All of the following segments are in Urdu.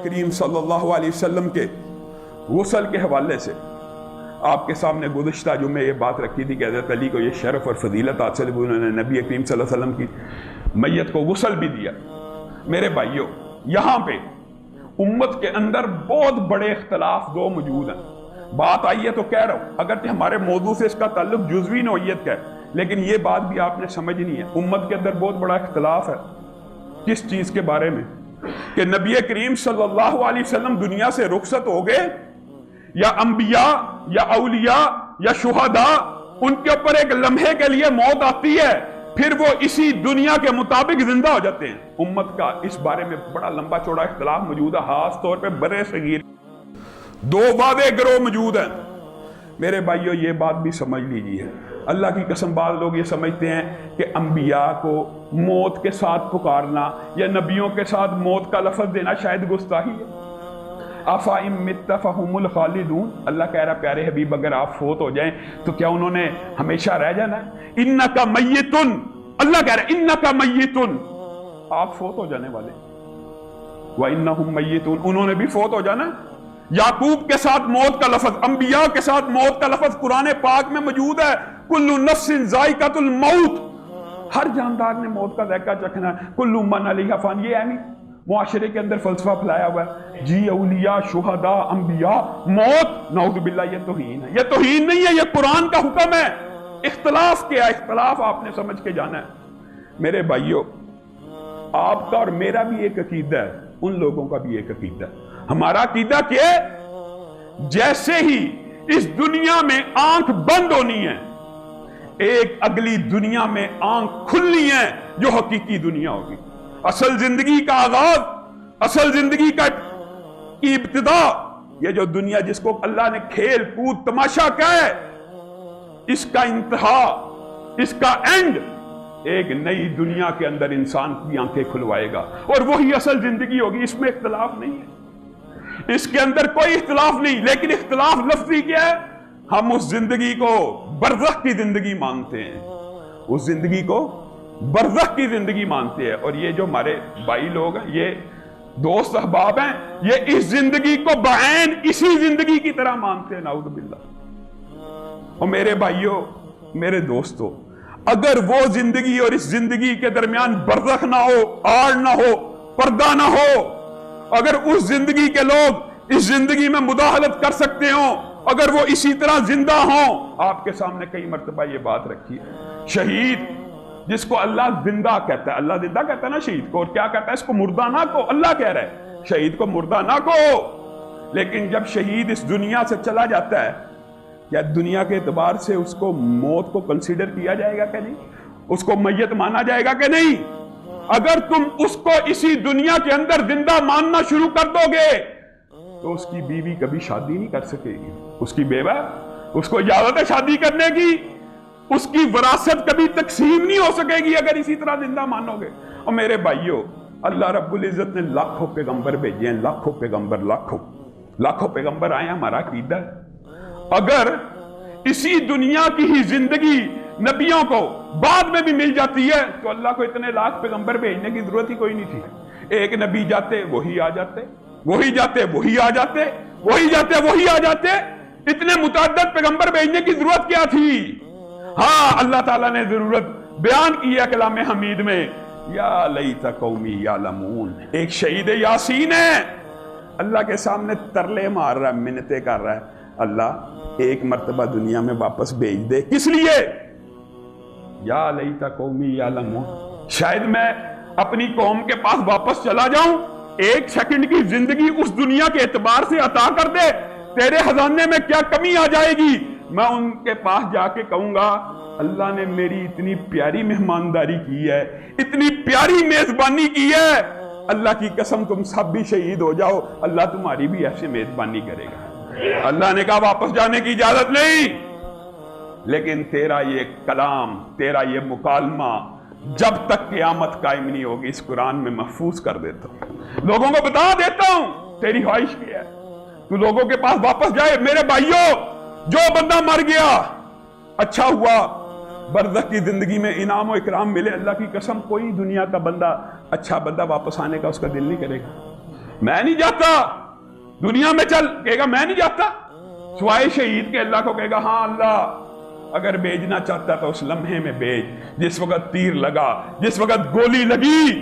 کریم صلی اللہ علیہ وسلم کے غسل کے حوالے سے آپ کے سامنے گزشتہ جمعے یہ بات رکھی تھی کہ حضرت علی کو یہ شرف اور فضیلت حاصل ہوئی، انہوں نے نبی کریم صلی اللہ علیہ وسلم کی میت کو غسل بھی دیا۔ میرے بھائیوں، یہاں پہ امت کے اندر بہت بڑے اختلاف دو موجود ہیں۔ بات آئی ہے تو کہہ رہا ہوں، اگرچہ ہمارے موضوع سے اس کا تعلق جزوی نوعیت کا ہے، لیکن یہ بات بھی آپ نے سمجھنی ہے۔ امت کے اندر بہت بڑا اختلاف ہے کس چیز کے بارے میں؟ کہ نبی کریم صلی اللہ علیہ وسلم دنیا سے رخصت ہو گئے، یا انبیاء یا اولیاء یا شہداء ان کے اوپر ایک لمحے کے لیے موت آتی ہے، پھر وہ اسی دنیا کے مطابق زندہ ہو جاتے ہیں۔ امت کا اس بارے میں بڑا لمبا چوڑا اختلاف موجود ہے، خاص طور پہ برے صغیر دو وعدے گروہ موجود ہیں۔ میرے بھائیوں، یہ بات بھی سمجھ لیجیے، اللہ کی قسم بعض لوگ یہ سمجھتے ہیں کہ انبیاء کو موت کے ساتھ پکارنا یا نبیوں کے ساتھ موت کا لفظ دینا شاید گستاخی ہے۔ افَإِن مِتَّ فَهُمُ الْخَالِدُونَ، اللہ کہہ رہا پیارے حبیب اگر آپ فوت ہو جائیں تو کیا انہوں نے ہمیشہ رہ جانا ہے؟ اِنَّكَ مَيِّتٌ، اللہ کہہ رہا ہے اِنَّكَ مَيِّتٌ، آپ فوت ہو جانے والے۔ وَإِنَّهُمْ مَيِّتُونَ، انہوں نے بھی فوت ہو جانا ہے۔ یعقوب کے ساتھ موت کا لفظ، انبیاء کے ساتھ موت کا لفظ قرآن پاک میں موجود ہے۔ کل نفس ذائقۃ الموت، ہر جاندار نے موت کا ذائقہ چکھنا ہے۔ کل من علیہا فان، یہ ہے نہیں معاشرے کے اندر فلسفہ پھیلایا ہوا ہے جی اولیاء شہداء انبیاء موت، نعوذ باللہ یہ توہین ہے، یہ توہین نہیں ہے، یہ قرآن کا حکم ہے۔ اختلاف کیا ہے؟ اختلاف آپ نے سمجھ کے جانا ہے۔ میرے بھائیوں، آپ کا اور میرا بھی ایک عقیدہ ہے، ان لوگوں کا بھی ایک عقیدہ ہے۔ ہمارا عقیدہ کیا ہے؟ جیسے ہی اس دنیا میں آنکھ بند ہونی ہے، ایک اگلی دنیا میں آنکھ کھلنی ہے جو حقیقی دنیا ہوگی۔ اصل زندگی کا آغاز، اصل زندگی کا ابتدا، یہ جو دنیا جس کو اللہ نے کھیل کود تماشا کہا ہے، اس کا انتہا، اس کا اینڈ ایک نئی دنیا کے اندر انسان کی آنکھیں کھلوائے گا، اور وہی اصل زندگی ہوگی۔ اس میں اختلاف نہیں ہے، اس کے اندر کوئی اختلاف نہیں، لیکن اختلاف لفظی کیا ہے؟ ہم اس زندگی کو برزخ کی زندگی مانتے ہیں، اس زندگی کو برزخ کی زندگی مانتے ہیں، اور یہ جو ہمارے بھائی لوگ ہیں، یہ دوست احباب ہیں، یہ اس زندگی کو بعین اسی زندگی کی طرح مانتے ہیں، نعوذ باللہ۔ اور میرے بھائیوں، میرے دوستو، اگر وہ زندگی اور اس زندگی کے درمیان برزخ نہ ہو، آڑ نہ ہو، پردہ نہ ہو، اگر اس زندگی کے لوگ اس زندگی میں مداخلت کر سکتے ہوں، اگر وہ اسی طرح زندہ ہوں، آپ کے سامنے کئی مرتبہ یہ بات رکھی ہے، شہید جس کو اللہ زندہ کہتا ہے، اللہ زندہ کہتا ہے نا شہید کو، اور کیا کہتا ہے؟ اس کو مردہ نہ کو، اللہ کہہ رہا ہے شہید کو مردہ نہ کو۔ لیکن جب شہید اس دنیا سے چلا جاتا ہے، کیا دنیا کے اعتبار سے اس کو موت کو کنسیڈر کیا جائے گا کہ نہیں؟ اس کو میت مانا جائے گا کہ نہیں؟ اگر تم اس کو اسی دنیا کے اندر زندہ ماننا شروع کر دو گے تو اس کی بیوی کبھی شادی نہیں کر سکے گی، اس کی بیوہ اس کو اجازت ہے شادی کرنے کی، اس کی وراثت کبھی تقسیم نہیں ہو سکے گی اگر اسی طرح زندہ مانو گے۔ اور میرے بھائیوں، اللہ رب العزت نے لاکھوں پیغمبر بھیجے ہیں، لاکھوں پیغمبر، لاکھوں پیغمبر آئے ہیں، ہمارا عقیدہ ہے اگر اسی دنیا کی ہی زندگی نبیوں کو بعد میں بھی مل جاتی ہے تو اللہ کو اتنے لاکھ پیغمبر بھیجنے کی ضرورت ہی کوئی نہیں تھی۔ ایک نبی جاتے وہی آ جاتے، وہی جاتے وہی آ جاتے، وہی جاتے وہی آ جاتے، اتنے متعدد پیغمبر بھیجنے کی ضرورت کیا تھی؟ ہاں، اللہ تعالیٰ نے ضرورت بیان کی ہے کلام حمید میں، یا لیت قومی یعلمون۔ ایک شہید یاسین ہے، اللہ کے سامنے ترلے مار رہا ہے، منتیں کر رہا ہے، اللہ ایک مرتبہ دنیا میں واپس بھیج دے۔ کس لیے؟ یا لیت قومی یعلمون، شاید میں اپنی قوم کے پاس واپس چلا جاؤں، ایک سیکنڈ کی زندگی اس دنیا کے اعتبار سے عطا کر دے، تیرے خزانے میں کیا کمی آ جائے گی؟ میں ان کے پاس جا کے کہوں گا اللہ نے میری اتنی پیاری مہمانداری کی ہے، اتنی پیاری میزبانی کی ہے، اللہ کی قسم تم سب بھی شہید ہو جاؤ، اللہ تمہاری بھی ایسے میزبانی کرے گا۔ اللہ نے کہا واپس جانے کی اجازت نہیں، لیکن تیرا یہ کلام، تیرا یہ مکالمہ جب تک قیامت قائم نہیں ہوگی اس قرآن میں محفوظ کر دیتا ہوں، لوگوں کو بتا دیتا ہوں تیری خواہش کیا ہے، تو لوگوں کے پاس واپس جائے۔ میرے بھائیوں، جو بندہ مر گیا اچھا ہوا، برزخ کی زندگی میں انعام و اکرام ملے، اللہ کی قسم کوئی دنیا کا بندہ اچھا بندہ واپس آنے کا اس کا دل نہیں کرے گا، میں نہیں جاتا دنیا میں چل، کہے گا میں نہیں جاتا، سوائے شہید کے اللہ کو کہے گا ہاں اللہ اگر بھیجنا چاہتا تو اس لمحے میں بھیج، جس وقت تیر لگا، جس وقت گولی لگی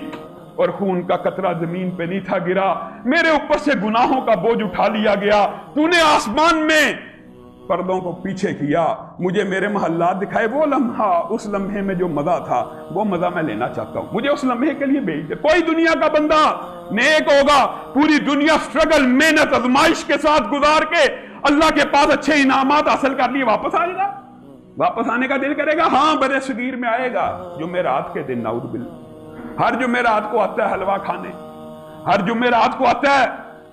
اور خون کا قطرہ زمین پہ نہیں تھا گرا، میرے اوپر سے گناہوں کا بوجھ اٹھا لیا گیا، تو نے آسمان میں پردوں کو پیچھے کیا، مجھے میرے محلات دکھائے، وہ لمحہ، اس لمحے میں جو مزہ تھا وہ مزہ میں لینا چاہتا ہوں، مجھے اس لمحے کے لیے بھیج دے۔ کوئی دنیا کا بندہ نیک ہوگا، پوری دنیا سٹرگل، محنت، آزمائش کے ساتھ گزار کے اللہ کے پاس اچھے انعامات حاصل کر لیے واپس آئے گا، واپس آنے کا دل کرے گا، ہاں برے صغیر میں آئے گا، جمعرات کے دن نعوذ باللہ، ہر جمعرات کو آتا ہے حلوہ کھانے، ہر جمعرات کو آتا ہے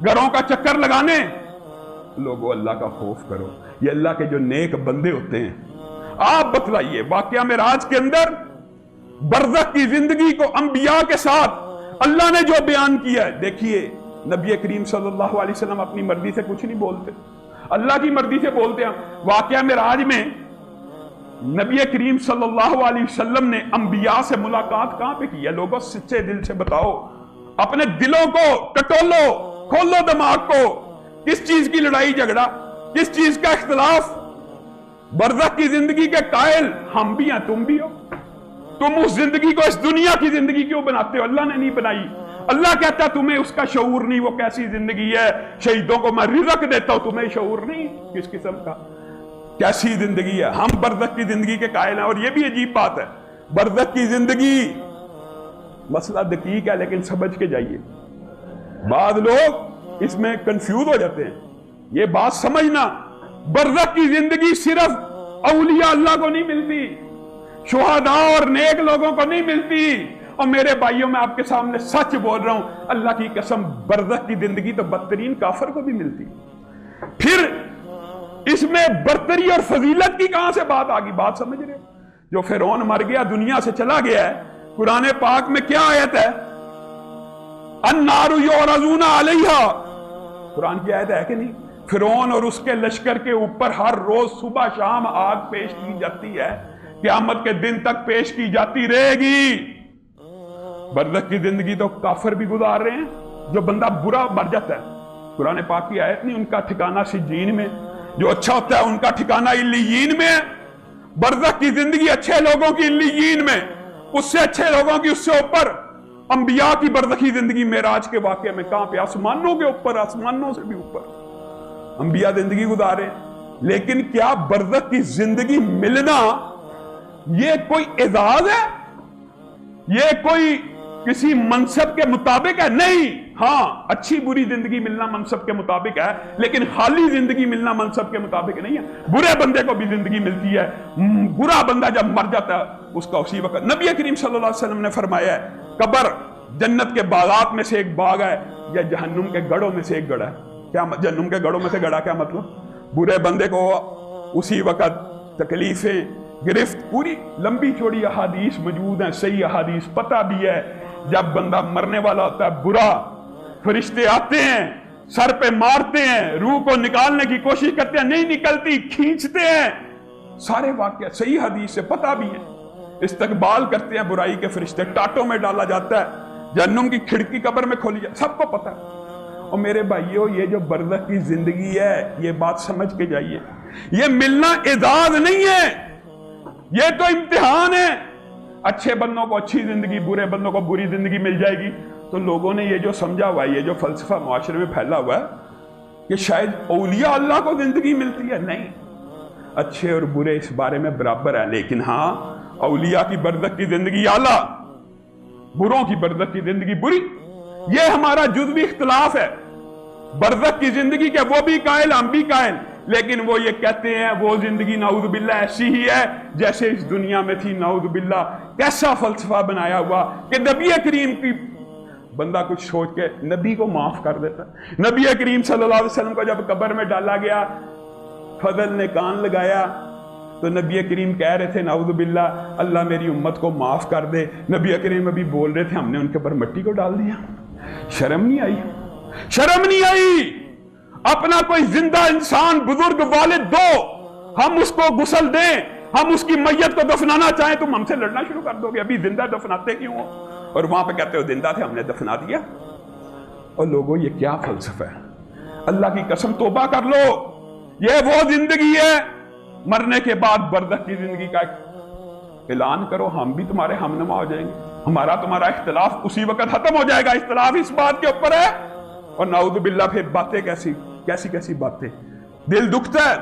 گھروں کا چکر لگانے۔ لوگوں اللہ کا خوف کرو، یہ اللہ کے جو نیک بندے ہوتے ہیں۔ آپ بتلائیے واقعہ معراج کے اندر برزخ کی زندگی کو انبیاء کے ساتھ اللہ نے جو بیان کیا ہے، دیکھیے نبی کریم صلی اللہ علیہ وسلم اپنی مرضی سے کچھ نہیں بولتے، اللہ کی مرضی سے بولتے ہیں۔ واقعہ معراج میں نبی کریم صلی اللہ علیہ وسلم نے انبیاء سے ملاقات کہاں پہ کی ہے؟ لوگوں سچے دل سے بتاؤ، اپنے دلوں کو ٹٹولو، کھولو دماغ کو، کس چیز کی لڑائی جھگڑا، کس چیز کا اختلاف؟ برزخ کی زندگی کے قائل ہم بھی ہیں، تم بھی ہو، تم اس زندگی کو اس دنیا کی زندگی کیوں بناتے ہو؟ اللہ نے نہیں بنائی، اللہ کہتا ہے تمہیں اس کا شعور نہیں، وہ کیسی زندگی ہے، شہیدوں کو میں رزق دیتا ہوں، تمہیں شعور نہیں کس قسم کا، کیسی زندگی ہے۔ ہم برزخ کی زندگی کے قائل ہیں، اور یہ بھی عجیب بات ہے، برزخ کی زندگی مسئلہ دقیق ہے لیکن سمجھ کے جائیے، بعض لوگ اس میں کنفیوز ہو جاتے ہیں، یہ بات سمجھنا، برزخ کی زندگی صرف اولیاء اللہ کو نہیں ملتی، شہداء اور نیک لوگوں کو نہیں ملتی، اور میرے بھائیوں میں آپ کے سامنے سچ بول رہا ہوں، اللہ کی قسم برزخ کی زندگی تو بدترین کافر کو بھی ملتی۔ پھر اس میں برتری اور فضیلت کی کہاں سے بات آگی؟ بات سمجھ رہے ہو؟ جو فرعون مر گیا، دنیا سے چلا گیا ہے، قرآن پاک میں کیا آیت ہے؟ النار یعرضون علیہا، قرآن کی آیت ہے کہ نہیں؟ فرعون اور اس کے لشکر کے اوپر ہر روز صبح شام آگ پیش کی جاتی ہے، قیامت کے دن تک پیش کی جاتی رہے گی۔ برزخ کی زندگی تو کافر بھی گزار رہے ہیں، جو بندہ برا مر جاتا ہے، قرآن پاک کی آیت نہیں، ان کا ٹھکانہ سجین میں، جو اچھا ہوتا ہے ان کا ٹھکانہ علیین میں ہے۔ برزخ کی زندگی اچھے لوگوں کی علیین میں، اس سے اچھے لوگوں کی اس سے اوپر۔ انبیاء کی برزخی زندگی معراج کے واقعے میں کہاں پہ؟ آسمانوں کے اوپر، آسمانوں سے بھی اوپر انبیاء زندگی گزارے۔ لیکن کیا برزخ کی زندگی ملنا یہ کوئی اعزاز ہے؟ یہ کوئی کسی منصب کے مطابق ہے؟ نہیں، ہاں اچھی بری زندگی ملنا منصب کے مطابق ہے، لیکن خالی زندگی ملنا منصب کے مطابق نہیں ہے۔ برے بندے کو بھی زندگی ملتی ہے، برا بندہ جب مر جاتا ہے اس کا اسی وقت، نبی کریم صلی اللہ علیہ وسلم نے فرمایا ہے قبر جنت کے باغات میں سے ایک باغ ہے یا جہنم کے گڑھوں میں سے ایک گڑھ ہے۔ کیا جہنم کے گڑھوں میں سے گڑھا کیا مطلب؟ برے بندے کو اسی وقت تکلیفیں، گرفت، پوری لمبی چوڑی احادیث موجود ہیں، صحیح احادیث، پتہ بھی ہے جب بندہ مرنے والا ہوتا ہے برا، فرشتے آتے ہیں، سر پہ مارتے ہیں، روح کو نکالنے کی کوشش کرتے ہیں، نہیں نکلتی، کھینچتے ہیں، سارے واقعہ صحیح حدیث سے پتہ بھی ہے، استقبال کرتے ہیں برائی کے فرشتے، ٹاٹوں میں ڈالا جاتا ہے، جہنم کی کھڑکی قبر میں کھولی جاتی ہے، سب کو پتہ ہے۔ اور میرے بھائیوں یہ جو برزخ کی زندگی ہے، یہ بات سمجھ کے جائیے، یہ ملنا اعزاز نہیں ہے، یہ تو امتحان ہے۔ اچھے بندوں کو اچھی زندگی، برے بندوں کو بری زندگی مل جائے گی، تو لوگوں نے یہ جو سمجھا ہوا ہے، یہ جو فلسفہ معاشرے میں پھیلا ہوا ہے کہ شاید اولیاء اللہ کو زندگی ملتی ہے، نہیں، اچھے اور برے اس بارے میں برابر ہیں، لیکن ہاں اولیاء کی برزخ کی زندگی اعلیٰ، بروں کی برزخ کی زندگی بری، یہ ہمارا جزوی اختلاف ہے۔ برزخ کی زندگی کے وہ بھی قائل، ہم بھی قائل، لیکن وہ یہ کہتے ہیں وہ زندگی نعوذ باللہ ایسی ہی ہے جیسے اس دنیا میں تھی، نعوذ باللہ۔ کیسا فلسفہ بنایا ہوا کہ نبی کریم کی، بندہ کچھ سوچ کے نبی کو معاف کر دیتا ہے۔ نبی کریم صلی اللہ علیہ وسلم کو جب قبر میں ڈالا گیا، فضل نے کان لگایا تو نبی کریم کہہ رہے تھے نعوذ باللہ اللہ میری امت کو معاف کر دے، نبی کریم ابھی بول رہے تھے ہم نے ان کے اوپر مٹی کو ڈال دیا۔ شرم نہیں آئی؟ شرم نہیں آئی؟ اپنا کوئی زندہ انسان، بزرگ، والد دو، ہم اس کو غسل دیں، ہم اس کی میت کو دفنانا چاہیں، تم ہم سے لڑنا شروع کر دو گے، ابھی زندہ دفناتے کیوں ہو؟ اور وہاں پہ کہتے ہو زندہ تھے ہم نے دفنا دیا۔ اور لوگوں یہ کیا فلسفہ ہے؟ اللہ کی قسم توبہ کر لو، یہ وہ زندگی ہے مرنے کے بعد برزخ کی زندگی کا اعلان کرو، ہم بھی تمہارے ہم نما ہو جائیں گے، ہمارا تمہارا اختلاف اسی وقت ختم ہو جائے گا۔ اختلاف اس بات کے اوپر ہے، اور نعوذ باللہ پھر باتیں کیسی باتیں، دل دکھتا ہے۔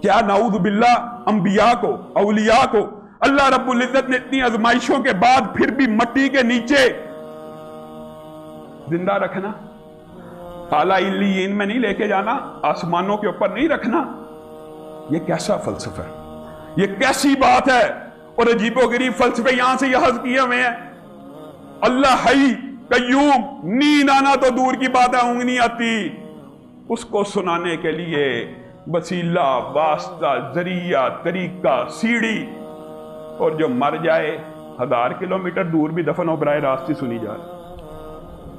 کیا نعوذ باللہ انبیاء کو، اولیاء کو اللہ رب العزت نے اتنی آزمائشوں کے بعد پھر بھی مٹی کے نیچے زندہ رکھنا، اعلیٰ علیین میں نہیں لے کے جانا، آسمانوں کے اوپر نہیں رکھنا، یہ کیسا فلسفہ ہے؟ یہ کیسی بات ہے؟ اور عجیب و غریب فلسفے یہاں سے یہاں کیے ہوئے ہیں۔ اللہ حی قیوم، نیند آنا تو دور کی بات ہے، اونگ نہیں آتی، اس کو سنانے کے لیے وسیلہ، واسطہ، ذریعہ، طریقہ، سیڑھی، اور جو مر جائے 1000 کلومیٹر دور بھی دفن ہو براہ راست ہی سنی جائے،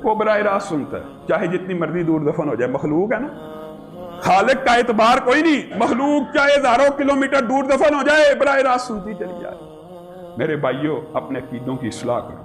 وہ براہ راست سنتا ہے، چاہے جتنی مرضی دور دفن ہو جائے، مخلوق ہے نا، خالق کا اعتبار کوئی نہیں، مخلوق چاہے 1000 کلومیٹر دور دفن ہو جائے براہ راست سنتی چلی جائے۔ میرے بھائیوں، اپنے عقیدوں کی اصلاح کرو۔